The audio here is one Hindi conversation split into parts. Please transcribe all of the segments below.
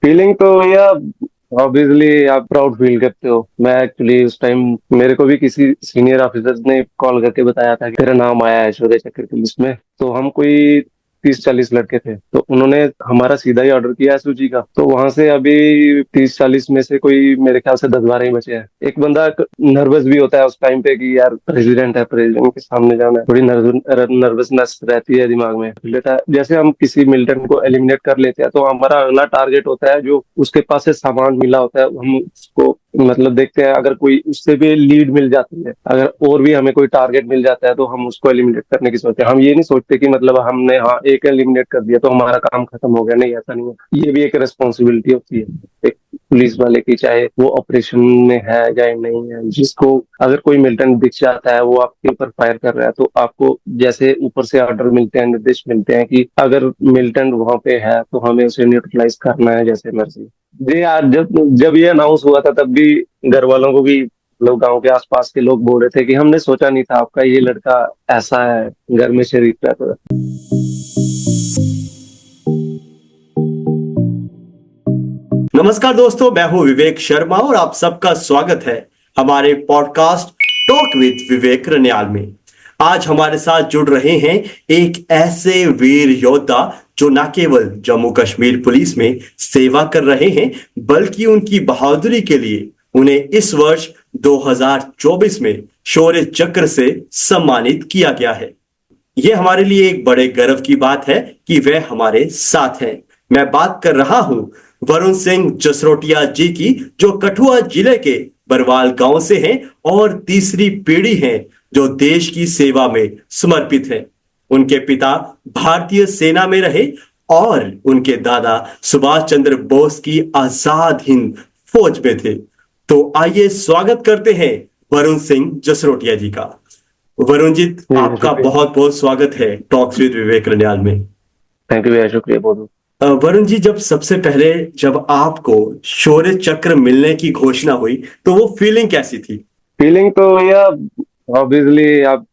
फीलिंग तो भैया ऑब्वियसली आप प्राउड फील करते हो। मैं एक्चुअली उस टाइम मेरे को भी किसी सीनियर ऑफिसर ने कॉल करके बताया था कि तेरा नाम आया है शौर्य चक्र की लिस्ट में। तो हम कोई 30-40 लड़के थे, तो उन्होंने हमारा सीधा ही ऑर्डर किया एसओजी का। तो वहां से अभी 30-40 में से कोई मेरे ख्याल से 10-12 ही बचे हैं। एक बंदा नर्वस भी होता है उस टाइम पे कि यार प्रेसिडेंट है, प्रेसिडेंट के सामने जाना है, थोड़ी नर्वसनेस रहती है दिमाग में। लेता है जैसे हम किसी मिलिटेंट को एलिमिनेट कर लेते हैं तो हमारा अगला टारगेट होता है जो उसके पास से सामान मिला होता है, हम उसको मतलब देखते हैं। अगर कोई उससे भी लीड मिल जाती है, अगर और भी हमें कोई टारगेट मिल जाता है तो हम उसको एलिमिनेट करने की सोचते हैं। हम ये नहीं सोचते कि मतलब हमने हाँ एक एलिमिनेट कर दिया तो हमारा काम खत्म हो गया। नहीं, ऐसा नहीं है। ये भी एक रिस्पॉन्सिबिलिटी होती है एक पुलिस वाले की, चाहे वो ऑपरेशन में है या नहीं है। जिसको अगर कोई मिलिटेंट दिख जाता है वो आपके ऊपर फायर कर रहा है, तो आपको जैसे ऊपर से ऑर्डर मिलते हैं, निर्देश मिलते हैं कि अगर मिलिटेंट वहां पे है तो हमें उसे न्यूट्रलाइज करना है जैसे मर्जी। जी यार, जब जब ये अनाउंस हुआ था तब भी घर वालों को भी, लोग गांव के आसपास के लोग बोल रहे थे कि हमने सोचा नहीं था आपका ये लड़का ऐसा है, घर में शरीफ रहता है। नमस्कार दोस्तों, मैं हूं विवेक शर्मा और आप सबका स्वागत है हमारे पॉडकास्ट टॉक विद विवेक रनियाल में। आज हमारे साथ जुड़ रहे हैं एक ऐसे वीर योद्धा जो न केवल जम्मू कश्मीर पुलिस में सेवा कर रहे हैं, बल्कि उनकी बहादुरी के लिए उन्हें इस वर्ष 2024 में शौर्य चक्र से सम्मानित किया गया है। ये हमारे लिए एक बड़े गर्व की बात है कि वे हमारे साथ हैं। मैं बात कर रहा हूं वरुण सिंह जसरोटिया जी की, जो कठुआ जिले के बरवाल गांव से हैं और तीसरी पीढ़ी हैं जो देश की सेवा में समर्पित है। उनके पिता भारतीय सेना में रहे और उनके दादा सुभाष चंद्र बोस की आजाद हिंद फौज में थे। तो आइए स्वागत करते हैं वरुण सिंह जसरोटिया जी का। वरुण जी, जी आपका शुक्रिया। बहुत बहुत स्वागत है टॉक्स विद विवेक रनियाल में। थैंक यू भैया, शुक्रिया बहुत। वरुण जी, जब सबसे पहले जब आपको शौर्य चक्र मिलने की घोषणा हुई तो वो फीलिंग कैसी थी? फीलिंग तो भैया ऑब्वियसली आप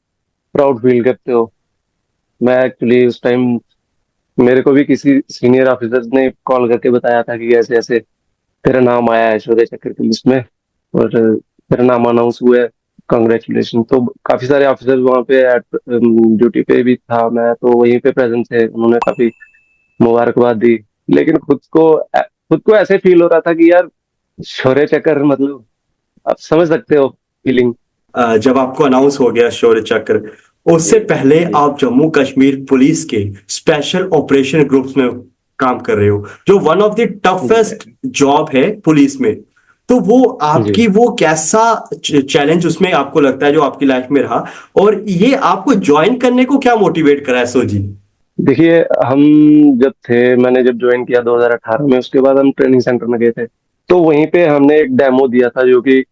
प्राउड फील करते हो। मैं एक्चुअली उस टाइम मेरे को भी किसी सीनियर ऑफिसर ने कॉल करके बताया था कि ऐसे ऐसे तेरा नाम आया है शौर्य चक्र की लिस्ट में, और तेरा नाम अनाउंस हुआ है, कॉन्ग्रेचुलेशन। तो काफी सारे ऑफिसर्स वहाँ पे ड्यूटी पे भी था, मैं तो वहीं पे प्रेजेंट थे, उन्होंने काफी मुबारकबाद दी। लेकिन खुद को ऐसे फील हो रहा था कि यार शौर्य चक्र मतलब आप समझ सकते हो फीलिंग। जब आपको अनाउंस हो गया शौर्य चक्र, जी उससे पहले जी आप जम्मू कश्मीर पुलिस के स्पेशल ऑपरेशन ग्रुप्स में काम कर रहे हो, जो वन ऑफ द टफेस्ट जी जॉब है पुलिस में। तो वो जी। आपकी वो कैसा चैलेंज उसमें आपको लगता है जो आपकी लाइफ में रहा, और ये आपको ज्वाइन करने को क्या मोटिवेट करा है सोजी? देखिए, हम जब थे, मैंने जब ज्वाइन किया 2018 में, उसके बाद हम ट्रेनिंग सेंटर में गए थे। तो वहीं पे हमने एक डेमो दिया था जो कि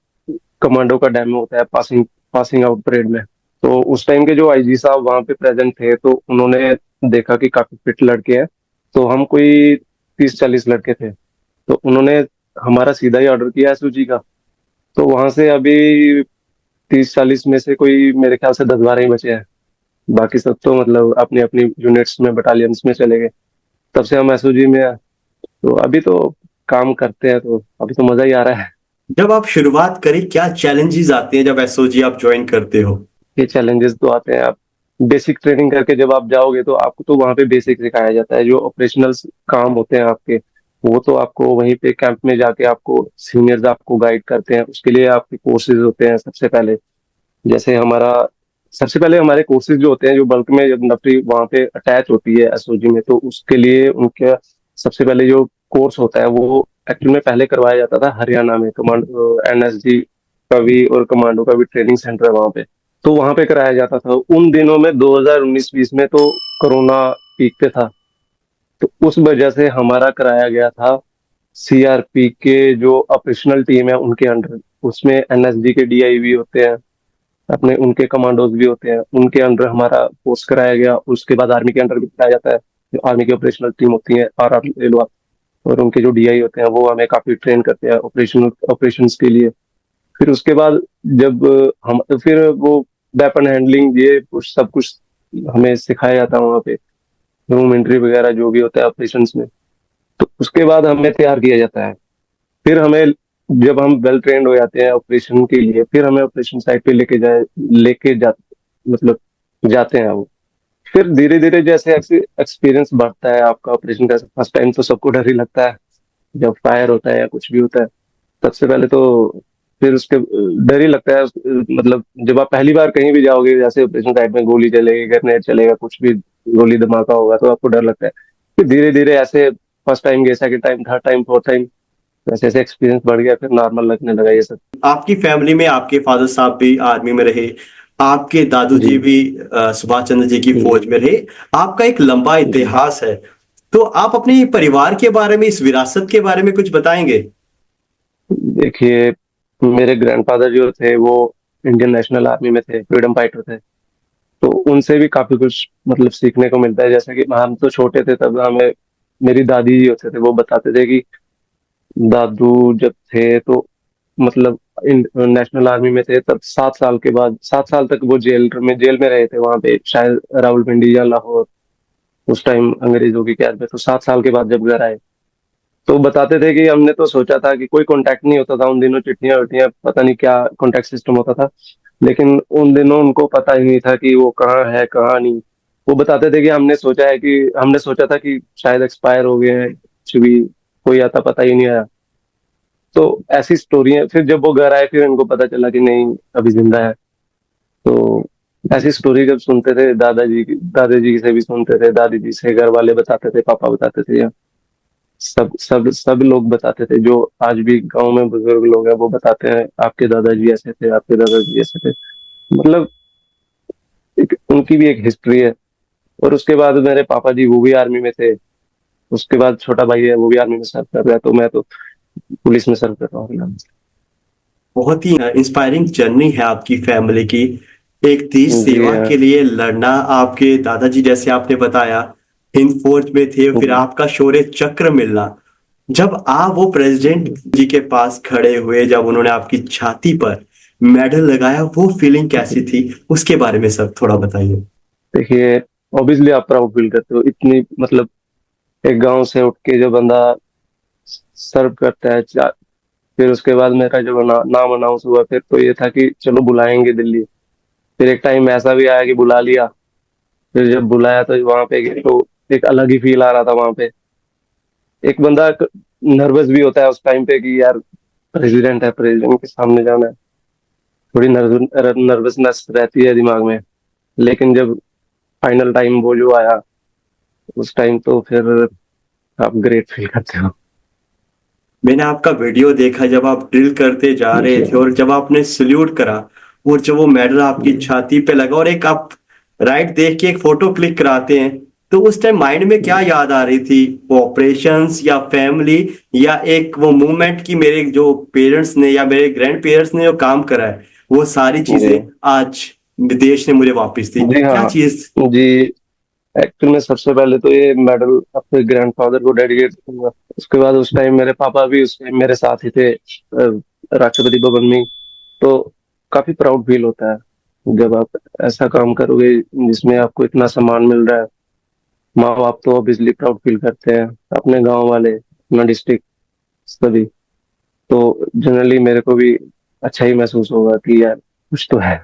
कमांडो का डेमो होता है पासिंग पासिंग आउट परेड में। तो उस टाइम के जो आईजी साहब वहां पे प्रेजेंट थे, तो उन्होंने देखा कि काफी फिट लड़के हैं। तो हम कोई 30-40 लड़के थे, तो उन्होंने हमारा सीधा ही ऑर्डर किया एसओजी का। तो वहां से अभी 30-40 में से कोई मेरे ख्याल से 10-12 ही बचे हैं। बाकी सब तो मतलब अपनी अपनी यूनिट्स में, बटालियंस में चले गए। तब से हम एसओजी में है, तो अभी तो काम करते हैं, तो अभी तो मजा ही आ रहा है। जब आप शुरुआत करें, क्या चैलेंजेस आते हैं जब एसओजी आप ज्वाइन करते हो? ये चैलेंजेस तो आते हैं। आप बेसिक ट्रेनिंग करके जब आप जाओगे तो आपको तो वहां पे बेसिक सिखाया जाता है। जो ऑपरेशनल काम होते हैं आपके, वो तो आपको वहीं पे कैंप में जाके आपको सीनियर्स आपको गाइड करते हैं। उसके लिए आपके कोर्सेज होते हैं सबसे पहले। जैसे हमारा सबसे पहले हमारे कोर्सेज जो होते हैं, जो बल्क में जब नफरी वहां पे अटैच होती है एसओजी में, तो उसके लिए उनके सबसे पहले जो कोर्स होता है वो एक्चुअल में पहले करवाया जाता था हरियाणा में। कमांडो एनएसजी का भी और कमांडो का भी ट्रेनिंग सेंटर है वहां पे। तो वहां पे कराया जाता था उन दिनों में, 2019-20 में तो कोरोना पीक पे था। तो उस वजह से हमारा कराया गया था सीआरपी के जो ऑपरेशनल टीम है उनके अंडर। उसमें एनएसजी के डीआई भी होते हैं, अपने उनके कमांडोज भी होते हैं, उनके अंडर हमारा कोर्स कराया गया। उसके बाद आर्मी के अंडर भी कराया जाता है। जो आर्मी की ऑपरेशनल टीम होती है, आर आर ले लो आप, और उनके जो डीआई होते हैं वो हमें काफी ट्रेन करते हैं ऑपरेशंस के लिए। फिर उसके बाद जब हम फिर वो वेपन हैंडलिंग, ये सब कुछ हमें सिखाया जाता है वहाँ पे, रूम एंट्री वगैरह जो भी होता है ऑपरेशंस में। तो उसके बाद हमें तैयार किया जाता है। फिर हमें, जब हम वेल ट्रेंड हो जाते हैं ऑपरेशन के लिए, फिर हमें ऑपरेशन साइट पे लेके जा मतलब जाते हैं वो। फिर धीरे धीरे जैसे एक्सपीरियंस बढ़ता है आपका ऑपरेशन का, फर्स्ट टाइम तो सबको डर ही लगता है जब फायर होता है या कुछ भी होता है। सबसे पहले तो फिर उसके डर ही लगता है मतलब जब आप पहली बार कहीं भी जाओगे, जैसे ऑपरेशन साइट में गोली चलेगी, ग्रेनेड चलेगा, कुछ भी गोली धमाका होगा तो आपको डर लगता है। फिर धीरे धीरे ऐसे फर्स्ट टाइम गए, second time, third time, fourth time, जैसे जैसे एक्सपीरियंस बढ़ गया फिर नॉर्मल लगने लगा ये सब। आपकी फैमिली में आपके फादर साहब भी आर्मी में रहे, आपके दादू जी जी भी सुभाष चंद्र जी की जी फौज में रहे। आपका एक लंबा जी। इतिहास है। तो आप अपने परिवार के बारे में, इस विरासत के बारे में कुछ बताएंगे? देखिए, मेरे ग्रैंडफादर जो थे वो इंडियन नेशनल आर्मी में थे, फ्रीडम फाइटर थे। तो उनसे भी काफी कुछ मतलब सीखने को मिलता है। जैसे कि हम तो छोटे थे तब हमें, मेरी दादी जी होते थे वो बताते थे कि दादू जब थे तो मतलब नेशनल आर्मी में थे तब 7 साल के बाद, 7 साल तक वो जेल में रहे थे वहां पे, शायद रावलपिंडी या लाहौर, उस टाइम अंग्रेजों की कैद में। तो 7 साल के बाद जब घर आए तो बताते थे कि हमने तो सोचा था कि कोई कांटेक्ट नहीं होता था उन दिनों, चिट्ठियां विट्ठियां पता नहीं क्या कांटेक्ट सिस्टम होता था, लेकिन उन दिनों उनको पता ही नहीं था कि वो कहाँ है कहाँ नहीं। वो बताते थे कि हमने सोचा था कि शायद एक्सपायर हो गए हैं, कुछ भी, कोई आता पता ही नहीं आया। तो ऐसी स्टोरी है। फिर जब वो घर आए फिर इनको पता चला कि नहीं, अभी जिंदा है। तो ऐसी स्टोरी जब सुनते थे दादाजी से भी सुनते थे, दादी जी से, घर वाले बताते थे, पापा बताते थे, या सब सब सब लोग बताते थे, जो आज भी गांव में बुजुर्ग लोग हैं वो बताते हैं आपके दादाजी ऐसे थे, आपके दादाजी ऐसे थे। मतलब उनकी भी एक हिस्ट्री है। और उसके बाद मेरे पापा जी वो भी आर्मी में थे। उसके बाद छोटा भाई है वो भी आर्मी में सर्व कर रहा है, तो मैं तो पुलिस में सर्व कर रहा हूँ। बहुत ही इंस्पायरिंग जर्नी है आपकी फैमिली की। एक देश जी सेवा हाँ। के लिए लड़ना, आपके दादाजी जैसे आपने बताया हिंद फौज में थे, फिर जी आपका शौर्य चक्र मिलना। जब आप वो प्रेसिडेंट जी के पास खड़े हुए, जब उन्होंने आपकी छाती पर मेडल लगाया, वो फीलिंग कैसी जी। थी? उसके बारे में सब थोड़ा बताइए। देखिए, ऑब्वियसली आप प्राउड फील करते हो इतनी मतलब, एक गांव से उठ के जो बंदा सर्व करता है फिर उसके बाद मेरा जब नाम अनाउंस हुआ फिर तो ये था कि चलो बुलाएंगे दिल्ली। फिर एक टाइम ऐसा भी आया कि बुला लिया। फिर जब बुलाया तो वहां पे गए तो एक अलग ही फील आ रहा था वहां पे। एक बंदा नर्वस भी होता है उस टाइम पे कि यार प्रेसिडेंट है, प्रेसिडेंट के सामने जाना है, थोड़ी नर्वसनेस रहती है दिमाग में। लेकिन जब फाइनल टाइम वो जो आया, उस टाइम तो फिर आप ग्रेट फील करते हो। मैंने आपका वीडियो देखा जब आप ड्रिल करते जा रहे जी थे और जब आपने सल्यूट करा, और जब वो मेडल आपकी जी छाती पे लगा, और एक आप राइट देख के एक फोटो क्लिक कराते हैं, तो उस टाइम माइंड में क्या याद आ रही थी? वो ऑपरेशंस या फैमिली, या एक वो मूवमेंट की मेरे जो पेरेंट्स ने या मेरे ग्रैंड पेरेंट्स ने जो काम करा है, वो सारी जी चीजें आज देश ने मुझे वापस दी, जी क्या हाँ चीज? जी। एक्चुअल में सबसे पहले तो ये मेडल अपने ग्रैंडफादर को डेडिकेट करूंगा। उसके बाद उस टाइम मेरे पापा भी उस टाइम मेरे साथ ही थे राष्ट्रपति भवन में। तो काफी प्राउड फील होता है जब आप ऐसा काम करोगे जिसमें आपको इतना सम्मान मिल रहा है। माँ बाप तो ऑब्वियसली प्राउड फील करते हैं, अपने गांव वाले, अपना डिस्ट्रिक्ट, सभी। तो जनरली मेरे को भी अच्छा ही महसूस होगा कि यार कुछ तो है।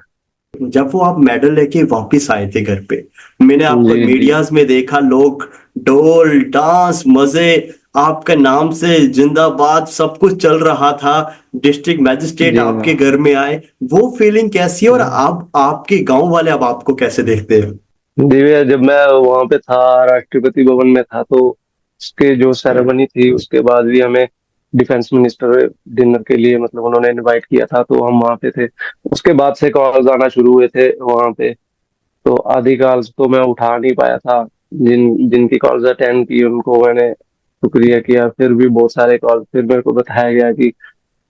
जब वो आप मेडल लेके वापस आए थे घर पे, मैंने आपको जी जी मीडियाज में देखा, लोग ढोल डांस मजे, आपके नाम से जिंदाबाद सब कुछ चल रहा था। डिस्ट्रिक्ट मैजिस्ट्रेट जी आपके हाँ। घर में आए, वो फीलिंग कैसी है? और आप, आपके गांव वाले अब आपको कैसे देखते हैं? दिव्या, जब मैं वहां पे था, राष्ट्रपति भवन में था, तो उसके जो सेरेमनी थी उसके बाद भी हमें डिफेंस मिनिस्टर डिनर के लिए मतलब उन्होंने इनवाइट किया था, तो हम वहां पे थे। उसके बाद से कॉल्स आना शुरू हुए थे वहां पे। तो आधी कॉल्स तो मैं उठा नहीं पाया था। जिनकी कॉल्स अटेंड की उनको मैंने शुक्रिया किया। फिर भी बहुत सारे कॉल, फिर मेरे को बताया गया कि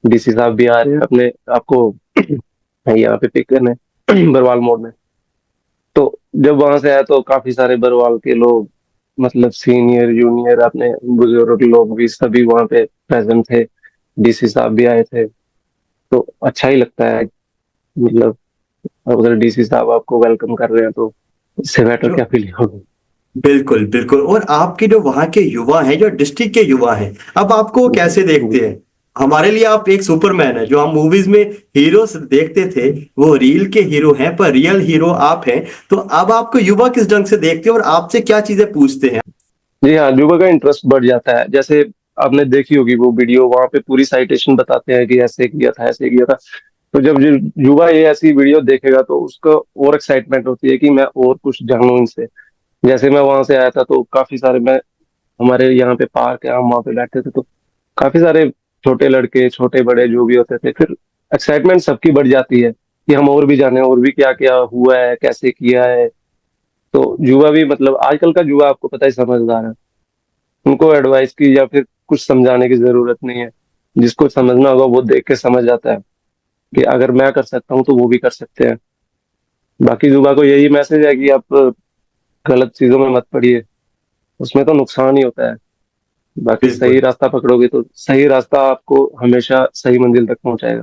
डीसी साहब भी आ रहे हैं अपने आपको यहाँ पे पिक करने बरवाल मोड़ में। तो जब वहां से आया तो काफी सारे बरवाल के लोग, मतलब सीनियर जूनियर अपने बुजुर्ग लोग भी सभी वहां पे प्रेजेंट थे। डीसी साहब भी आए थे। तो अच्छा ही लगता है मतलब, अगर डीसी साहब आपको वेलकम कर रहे हैं तो इससे बेटर जो क्या फीलिंग होगी। बिल्कुल बिल्कुल। और आपके जो वहाँ के युवा हैं, जो डिस्ट्रिक्ट के युवा हैं, अब आपको कैसे देखते हैं? हमारे लिए आप एक सुपरमैन है। जो हम मूवीज में हीरो देखते थे, वो रील के हीरो हैं, पर रियल हीरो आप हैं। तो अब आपको युवा किस ढंग से देखते हैं और आपसे क्या चीजें पूछते हैं? जी हाँ, युवा का इंटरेस्ट बढ़ जाता है। जैसे आपने देखी होगी वो वीडियो, वहां पे पूरी साइटेशन बताते हैं कि ऐसे किया था, ऐसे किया था। तो जब युवा ये ऐसी वीडियो देखेगा तो उसको और एक्साइटमेंट होती है कि मैं और कुछ जानूं इनसे। जैसे मैं वहां से आया था तो काफी सारे, मैं हमारे यहाँ पे पार्क है, हम वहां पे बैठे थे तो काफी सारे छोटे लड़के, छोटे बड़े जो भी होते थे, फिर एक्साइटमेंट सबकी बढ़ जाती है कि हम और भी जाने, और भी क्या क्या हुआ है, कैसे किया है। तो युवा भी, मतलब आजकल का युवा आपको पता ही, समझदार है। उनको एडवाइस की या फिर कुछ समझाने की जरूरत नहीं है। जिसको समझना होगा वो देख के समझ जाता है कि अगर मैं कर सकता हूँ तो वो भी कर सकते हैं। बाकी युवा को यही मैसेज है कि आप गलत चीजों में मत पड़िए, उसमें तो नुकसान ही होता है। बाकी सही बिल्कुल रास्ता पकड़ोगे तो सही रास्ता आपको हमेशा सही मंजिल तक पहुंचाएगा।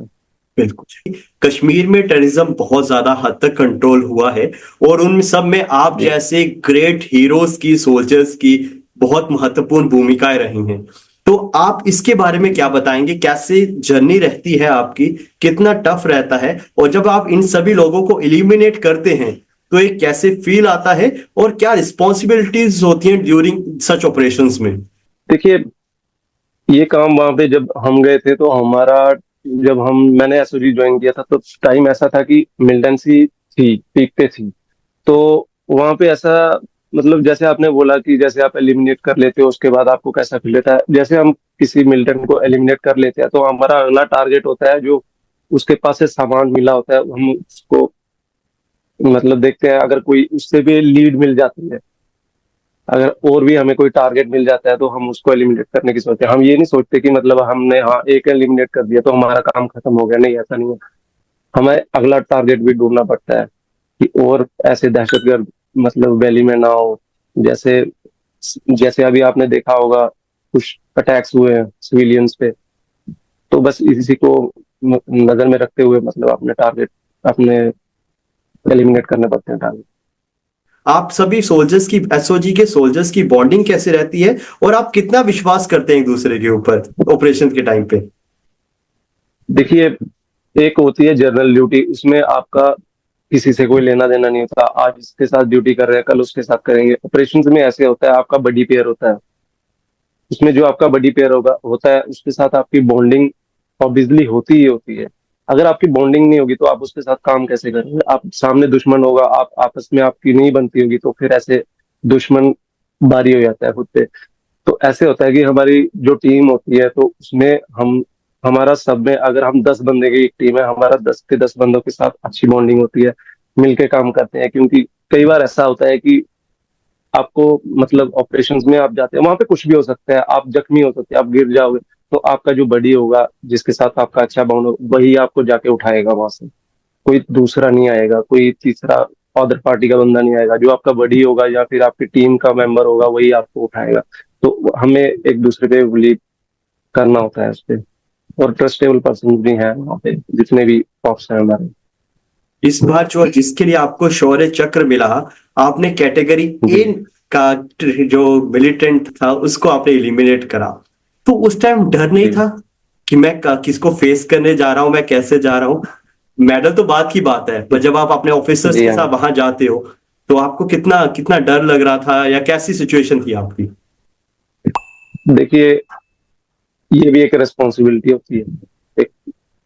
बिल्कुल। कश्मीर में टेररिज्म बहुत ज्यादा हद तक कंट्रोल हुआ है, और उन सब में आप जी। जैसे ग्रेट हीरोज की, सोल्जर्स की बहुत महत्वपूर्ण भूमिकाएं रही हैं। तो आप इसके बारे में क्या बताएंगे? कैसे जर्नी रहती है आपकी? कितना टफ रहता है? और जब आप इन सभी लोगों को एलिमिनेट करते हैं, तो एक कैसे फील आता है? और क्या रिस्पॉन्सिबिलिटीज होती हैं ड्यूरिंग सच ऑपरेशंस में? देखिए, ये काम वहां पे जब हम गए थे तो हमारा, जब हम मैंने एसओजी ज्वाइन किया था तो टाइम ऐसा था कि मिलिटेंसी थी, पीक पे थी। तो वहां पे ऐसा, मतलब जैसे आपने बोला कि जैसे आप एलिमिनेट कर लेते हो उसके बाद आपको कैसा फील होता है, जैसे हम किसी मिलिटेंट को एलिमिनेट कर लेते हैं तो हमारा अगला टारगेट होता है जो उसके पास से सामान मिला होता है, हम उसको मतलब देखते हैं। अगर कोई उससे भी लीड मिल जाती है, अगर और भी हमें कोई टारगेट मिल जाता है तो हम उसको एलिमिनेट करने की सोचते हैं। हम ये नहीं सोचते कि मतलब हमने, हाँ, एक एलिमिनेट कर दिया तो हमारा काम खत्म हो गया, नहीं, ऐसा नहीं है। हमें अगला टारगेट भी ढूंढना पड़ता है कि और ऐसे दहशतगर्द मतलब वैली में ना हो। जैसे जैसे अभी आपने देखा होगा कुछ अटैक्स हुए हैं सिविलियंस पे। तो बस इसी को नजर में रखते हुए मतलब अपने टारगेट, अपने एलिमिनेट करने पड़ते हैं टारगेट। आप सभी सोल्जर्स की, एसओजी के सोल्जर्स की बॉन्डिंग कैसे रहती है? और आप कितना विश्वास करते हैं एक दूसरे के ऊपर ऑपरेशन के टाइम पे? देखिए, एक होती है जनरल ड्यूटी, उसमें आपका किसी से कोई लेना देना नहीं होता। आज इसके साथ ड्यूटी कर रहे हैं, कल उसके साथ करेंगे। ऑपरेशन में ऐसे होता है, आपका बडी पेयर होता है। उसमें जो आपका बडी पेयर होगा होता है उसके साथ आपकी बॉन्डिंग ऑब्वियसली होती ही होती है। अगर आपकी बॉन्डिंग नहीं होगी तो आप उसके साथ काम कैसे करेंगे? आप सामने दुश्मन होगा, आप आपस में आपकी नहीं बनती होगी तो फिर ऐसे दुश्मन बारी हो जाता है खुद पे। तो ऐसे होता है कि हमारी जो टीम होती है तो उसमें हम, हमारा सब में, अगर हम 10 बंदे की एक टीम है, हमारा 10 के 10 बंदों के साथ अच्छी बॉन्डिंग होती है, मिलके काम करते हैं। क्योंकि कई बार ऐसा होता है कि आपको, मतलब ऑपरेशंस में आप जाते हैं, वहां पे कुछ भी हो सकता है, आप जख्मी हो सकते हैं, आप गिर जाओगे, तो आपका जो बडी होगा जिसके साथ आपका अच्छा बॉन्ड हो, वही आपको जाके उठाएगा वहां से। कोई दूसरा नहीं आएगा, कोई तीसरा अदर पार्टी का बंदा नहीं आएगा। जो आपका बडी होगा या फिर आपकी टीम का मेंबर होगा वही आपको उठाएगा। तो हमें एक दूसरे पे बिलीव करना होता है उस पे। और ट्रस्टेबल पर्सन भी हैं वहाँ पे, जितने भी पॉप्स हैं हमारे। इस बार जो जिसके लिए आपको शौर्य चक्र मिला, आपने कैटेगरी ए जी। का जो मिलिटेंट था उसको आपने एलिमिनेट करा। तो उस टाइम डर नहीं जी। था कि मैं किसको फेस करने जा रहा हूं, मैं कैसे जा रहा हूं? मेडल तो बात की बात है, पर जब आप अपने ऑफिसर्स जी के साथ हाँ। वहां जाते हो, तो आपको कितना कितना डर लग रहा था, या कैसी सिचुएशन थी आपकी? देखिए, ये भी एक रिस्पॉन्सिबिलिटी होती है एक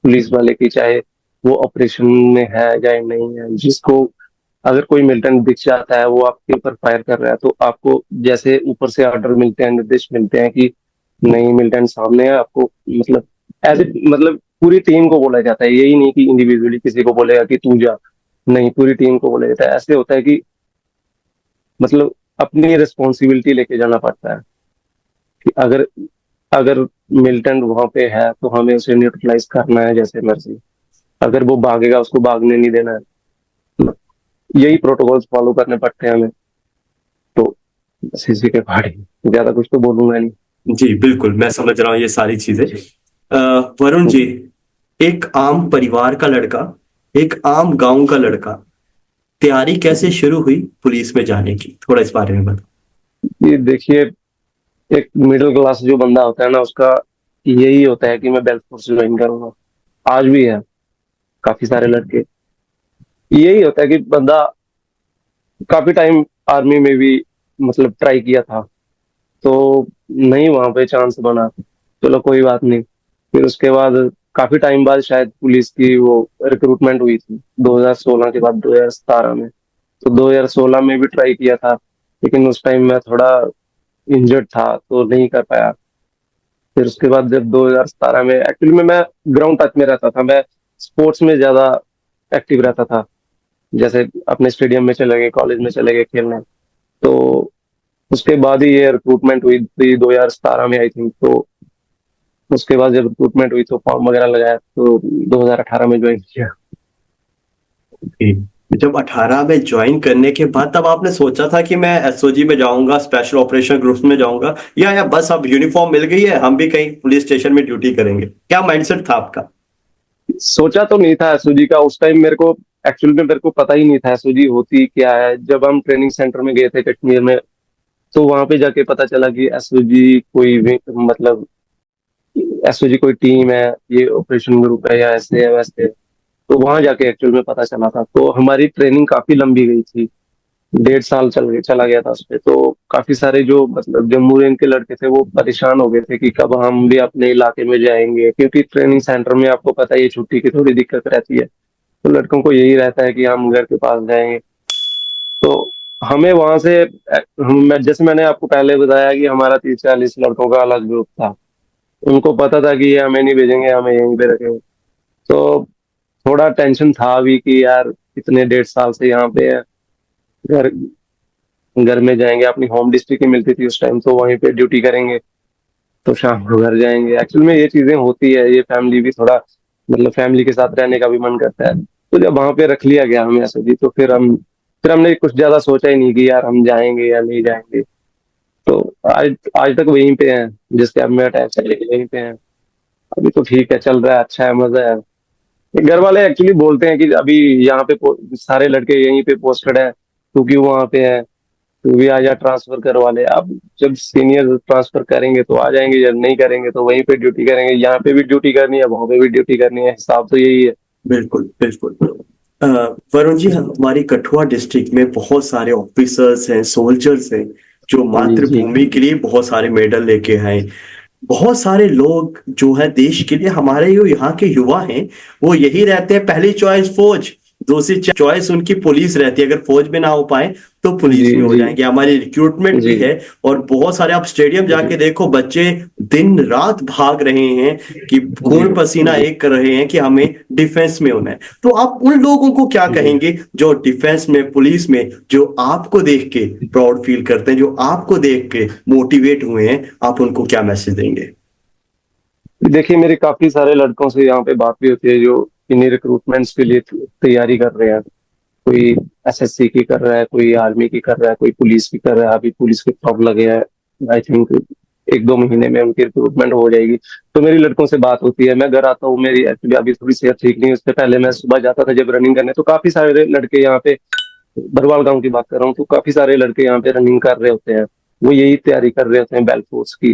पुलिस वाले की, चाहे वो ऑपरेशन में है या नहीं है। जिसको, अगर कोई मिलिटेंट दिख जाता है वो आपके ऊपर फायर कर रहा है तो आपको जैसे ऊपर से ऑर्डर मिलते हैं, निर्देश मिलते हैं कि नहीं, मिलिटेंट सामने है, आपको मतलब एज ए, मतलब पूरी टीम को बोला जाता है। यही नहीं कि इंडिविजुअली किसी को बोलेगा कि तू जा, नहीं, पूरी टीम को बोला जाता है। ऐसे होता है कि मतलब अपनी रिस्पॉन्सिबिलिटी लेके जाना पड़ता है कि अगर अगर मिलिटेंट वहां पे है तो हमें उसे न्यूट्रलाइज करना है जैसे मर्जी। अगर वो भागेगा उसको भागने नहीं देना है। यही प्रोटोकॉल्स फॉलो करने पड़ते हैं हमें। तो बस इसी के अकॉर्डिंग ज्यादा कुछ तो बोलूंगा नहीं। जी बिल्कुल, मैं समझ रहा हूँ ये सारी चीजें। जी। वरुण जी, जी। एक आम परिवार का लड़का, एक आम गांव का लड़का, तैयारी कैसे जी। शुरू हुई पुलिस में जाने की? थोड़ा इस बारे में बताओ। ये देखिए, एक मिडिल क्लास जो बंदा होता है ना, उसका यही होता है कि मैं बेल्ट फोर्स ज्वाइन करूंगा। आज भी है, काफी सारे लड़के यही होता है कि बंदा काफी टाइम आर्मी में भी मतलब ट्राई किया था, तो नहीं वहां पे चांस बना। चलो कोई बात नहीं। फिर उसके बाद काफी टाइम बाद शायद पुलिस की वो रिक्रूटमेंट हुई थी 2016 के बाद 2017 में। तो 2016 में भी ट्राई किया था, लेकिन उस टाइम मैं थोड़ा इंजर्ड था तो नहीं कर पाया। फिर उसके बाद जब 2017 में एक्चुअली में मैं ग्राउंड टच में रहता था, मैं स्पोर्ट्स में ज्यादा एक्टिव रहता था। जैसे अपने स्टेडियम में चले गए, कॉलेज में चले गए खेलने। तो उसके बाद ही ये रिक्रूटमेंट हुई थी 2017 में आई थिंक। तो उसके बाद जब रिक्रूटमेंट हुई तो फॉर्म वगैरह लगाया, तो 2018 में ज्वाइन किया। ठीक। जब 18 में ज्वाइन करने के बाद तब आपने सोचा था कि मैं एसओजी में जाऊंगा, स्पेशल ऑपरेशन ग्रुप्स में जाऊंगा, या बस अब यूनिफॉर्म मिल गई है हम भी कहीं पुलिस स्टेशन में ड्यूटी करेंगे, क्या माइंडसेट था आपका? सोचा तो नहीं था एसओजी का उस टाइम मेरे को। एक्चुअली में मेरे को पता ही नहीं था एसओजी होती क्या है। जब हम ट्रेनिंग सेंटर में गए थे कश्मीर में, तो वहां पे जाके पता चला कि एसओजी कोई भी मतलब एसओजी कोई टीम है, ये ऑपरेशन ग्रुप है या ऐसे है वैसे है। तो वहां जाके एक्चुअल में पता चला था। तो हमारी ट्रेनिंग काफी लंबी गई थी, 1.5 साल चला गया था उसपे। तो काफी सारे जो मतलब जम्मू रेंज के लड़के थे वो परेशान हो गए थे कि कब हम भी अपने इलाके में जाएंगे, क्योंकि ट्रेनिंग सेंटर में आपको पता ही है छुट्टी की थोड़ी दिक्कत रहती है। तो लड़कों को यही रहता है कि हम घर के पास जाएंगे। तो हमें वहां से जैसे मैंने आपको पहले बताया कि हमारा 30-40 लड़कों का अलग ग्रुप था। उनको पता था कि ये हमें नहीं भेजेंगे, हमें यहीं पे रखेंगे। तो थोड़ा टेंशन था अभी कि यार इतने 1.5 साल से यहाँ पे है, घर घर में जाएंगे, अपनी होम डिस्ट्रिक्ट ही मिलती थी उस टाइम, तो वहीं पे ड्यूटी करेंगे तो शाम को घर जाएंगे। एक्चुअल में ये चीजें होती है, ये फैमिली भी थोड़ा मतलब फैमिली के साथ रहने का भी मन करता है। तो जब वहां पे रख लिया गया हमें ऐसे जी, तो फिर हमने कुछ ज्यादा सोचा ही नहीं कि यार हम जाएंगे या नहीं जाएंगे। तो आज आज तक वहीं पे हैं, जिस कैब में अटैच है वहीं पे हैं। अभी तो ठीक है, चल रहा है, अच्छा है, मजा है। घर वाले एक्चुअली बोलते हैं कि अभी यहाँ पे सारे लड़के यहीं पे पोस्टेड हैं, तू क्यों वहां पे है, तू भी आजा, ट्रांसफर करवा ले। अब जब सीनियर ट्रांसफर करेंगे तो आ जाएंगे, जब नहीं करेंगे तो वहीं पे ड्यूटी करेंगे। यहाँ पे भी ड्यूटी करनी है, वहां पे भी ड्यूटी करनी है, हिसाब तो यही है। बिल्कुल बिल्कुल। अ, वरुण जी, हमारी कठुआ डिस्ट्रिक्ट में बहुत सारे ऑफिसर्स हैं, सोल्जर्स हैं, जो जी जी। मातृभूमि के लिए बहुत सारे मेडल लेके आए। बहुत सारे लोग जो है देश के लिए, हमारे जो यहाँ के युवा हैं, वो यही रहते हैं, पहली चॉइस फौज, दूसरी चॉइस उनकी पुलिस रहती है। अगर फौज में ना हो पाए तो जी पुलिस में हो जी जाएंगे। हमारी रिक्रूटमेंट भी जी है। और बहुत सारे, आप स्टेडियम जी जाके देखो, बच्चे दिन रात भाग रहे हैं कि जी खून पसीना जी एक कर रहे हैं कि हमें डिफेंस में होना है। तो आप उन लोगों को क्या जी। कहेंगे जो डिफेंस में, पुलिस में, जो आपको देख के प्राउड फील करते हैं, जो आपको देख के मोटिवेट हुए हैं, आप उनको क्या मैसेज देंगे? देखिए, मेरे काफी सारे लड़कों से यहाँ पे बात भी होती है जो इन्हीं रिक्रूटमेंट्स के लिए तैयारी कर रहे हैं। कोई एसएससी की कर रहा है, कोई आर्मी की कर रहा है, कोई पुलिस की कर रहा है। अभी पुलिस के फॉर्म लगे हैं, आई थिंक 1-2 महीने में उनकी रिक्रूटमेंट हो जाएगी। तो मेरी लड़कों से बात होती है, मैं घर आता हूँ, मेरी एक्चुअली अभी थोड़ी सेहत ठीक नहीं है। उससे पहले मैं सुबह जाता था जब रनिंग करने, तो काफी सारे लड़के यहाँ पे, बरवाल गांव की बात कर रहा हूँ, तो काफी सारे लड़के यहाँ पे रनिंग कर रहे होते हैं। वो यही तैयारी कर रहे होते हैं बेल फोर्स की।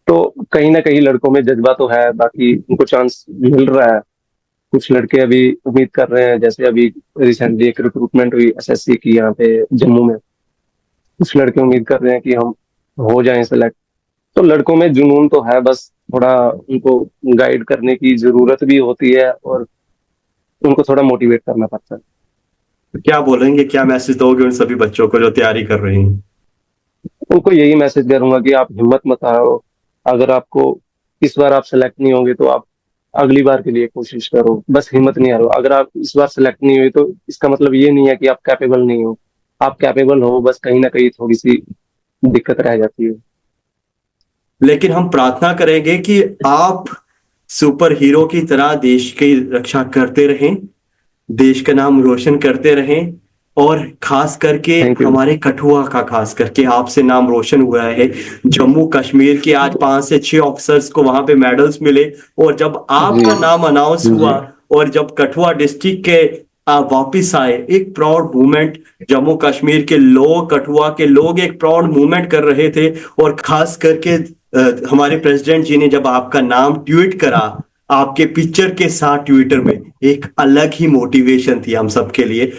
तो कहीं ना कहीं लड़कों में जज्बा तो है, बाकी उनको चांस मिल रहा है। कुछ लड़के अभी उम्मीद कर रहे हैं, जैसे अभी रिसेंटली एक रिक्रूटमेंट हुई एसएससी की यहाँ पे जम्मू में। कुछ लड़के उम्मीद कर रहे हैं कि हम हो जाएं सेलेक्ट। तो लड़कों में जुनून तो है, बस थोड़ा उनको गाइड करने की जरूरत भी होती है, और उनको थोड़ा मोटिवेट करना पड़ता है। तो क्या बोलेंगे, क्या मैसेज दोगे उन सभी बच्चों को जो तैयारी कर रहे हैं? उनको यही मैसेज करूंगा कि आप हिम्मत मत हारो। अगर आपको इस बार आप सेलेक्ट नहीं होंगे तो आप अगली बार के लिए कोशिश करो, बस हिम्मत नहीं हारो। अगर आप इस बार सेलेक्ट नहीं हुए तो इसका मतलब ये नहीं है कि आप कैपेबल नहीं हो। आप कैपेबल हो, बस कहीं ना कहीं थोड़ी सी दिक्कत रह जाती है। लेकिन हम प्रार्थना करेंगे कि आप सुपर हीरो की तरह देश की रक्षा करते रहें, देश का नाम रोशन करते रहें। और खास करके थैंक यू। हमारे कठुआ का, खास करके आपसे नाम रोशन हुआ है। जम्मू कश्मीर के आज 5 से 6 ऑफिसर्स को वहां पे मेडल्स मिले। और जब जी आपका नाम अनाउंस जी हुआ, और जब कठुआ डिस्ट्रिक्ट के आप वापिस आए, एक प्राउड मूवमेंट। जम्मू कश्मीर के लोग, कठुआ के लोग एक प्राउड मूवमेंट कर रहे थे। और खास करके हमारे प्रेसिडेंट जी ने जब आपका नाम ट्वीट करा, आपके पिक्चर के साथ ट्विटर में, एक अलग ही मोटिवेशन थी हम सबके लिए।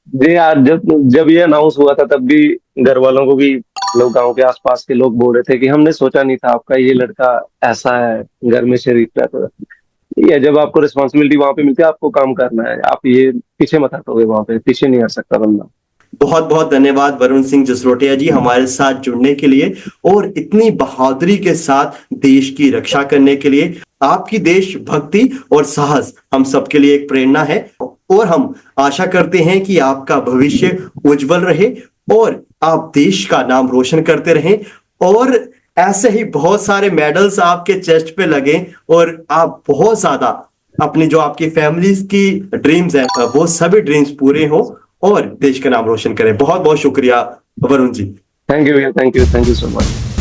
जी यार, जब जब ये अनाउंस हुआ था तब भी घर वालों को भी, लोग गांव के आसपास के लोग बोल रहे थे कि हमने सोचा नहीं था आपका ये लड़का ऐसा है, घर में शरीफ रहता है। ये जब आपको रिस्पॉन्सिबिलिटी वहां पे मिलती है, आपको काम करना है, आप ये पीछे मत हटोगे, वहां पे पीछे नहीं हट सकता बंदा। बहुत बहुत धन्यवाद वरुण सिंह जसरोटिया जी हमारे साथ जुड़ने के लिए, और इतनी बहादुरी के साथ देश की रक्षा करने के लिए। आपकी देशभक्ति और साहस हम सबके लिए एक प्रेरणा है, और हम आशा करते हैं कि आपका भविष्य उज्जवल रहे और आप देश का नाम रोशन करते रहें, और ऐसे ही बहुत सारे मेडल्स आपके चेस्ट पे लगे, और आप बहुत ज्यादा अपनी जो आपकी फैमिलीज की ड्रीम्स है वो सभी ड्रीम्स पूरे हो, और देश का नाम रोशन करें। बहुत बहुत शुक्रिया वरुण जी। थैंक यू भैया, thank you, thank you so much.